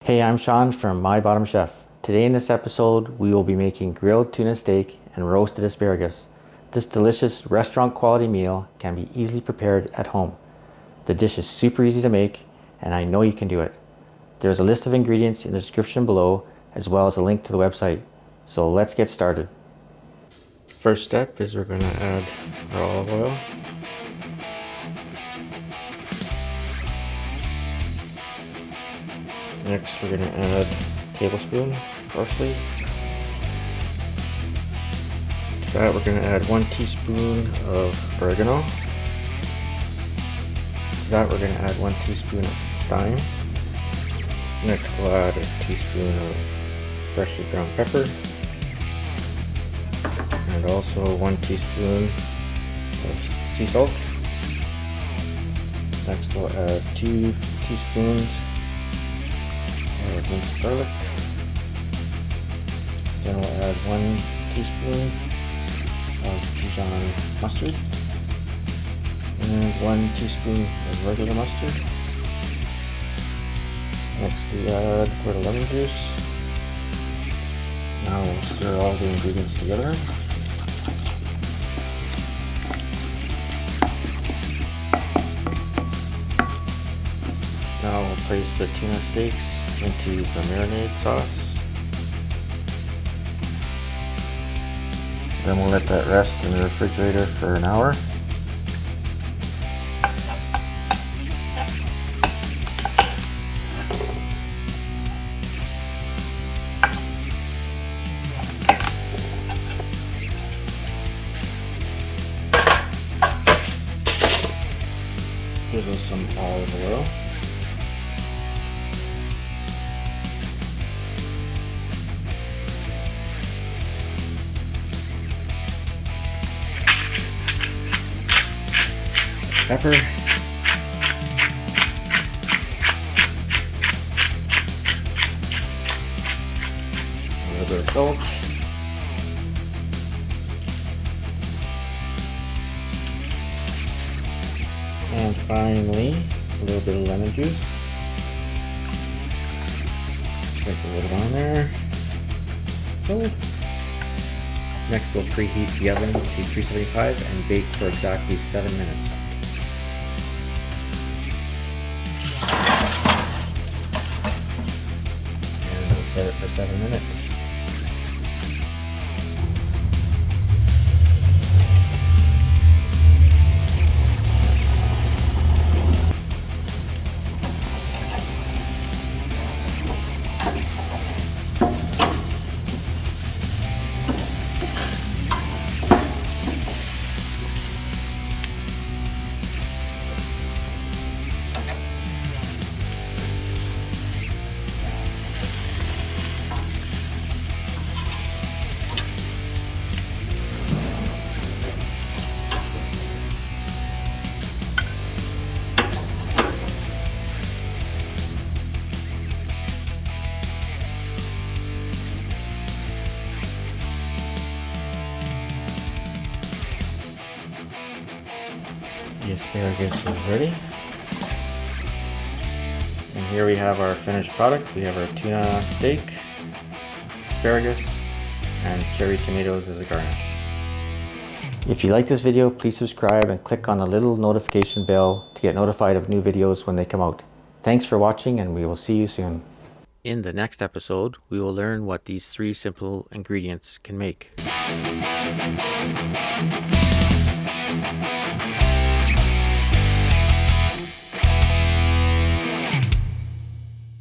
Hey, I'm Sean from MyBottomChef. Today in this episode, we will be making grilled tuna steak and roasted asparagus. This delicious restaurant quality meal can be easily prepared at home. The dish is super easy to make, and I know you can do it. There's a list of ingredients in the description below, as well as a link to the website. So let's get started. First step is we're going to add our olive oil. Next we're going to add a tablespoon parsley. To that we're going to add 1 teaspoon of oregano. To that we're going to add 1 teaspoon of thyme. Next we'll add a teaspoon of freshly ground pepper. And also 1 teaspoon of sea salt. Next we'll add 2 teaspoons of minced garlic. Then we'll add 1 teaspoon of Dijon Mustard and 1 teaspoon of regular mustard. Next we add a quart of lemon juice. Now we'll stir all the ingredients together. Now we'll place the tuna steaks into the marinade sauce. Then we'll let that rest in the refrigerator for an hour. Drizzle some olive oil. Pepper. A little bit of salt. And finally, a little bit of lemon juice. Sprinkle it on there. So, next we'll preheat the oven to 375 and bake for exactly 7 minutes. And we'll set it for 7 minutes. The asparagus is ready. And here we have our finished product. We have our tuna steak, asparagus, and cherry tomatoes as a garnish. If you like this video, please subscribe and click on the little notification bell to get notified of new videos when they come out. Thanks for watching, and we will see you soon. In the next episode, we will learn what these 3 simple ingredients can make.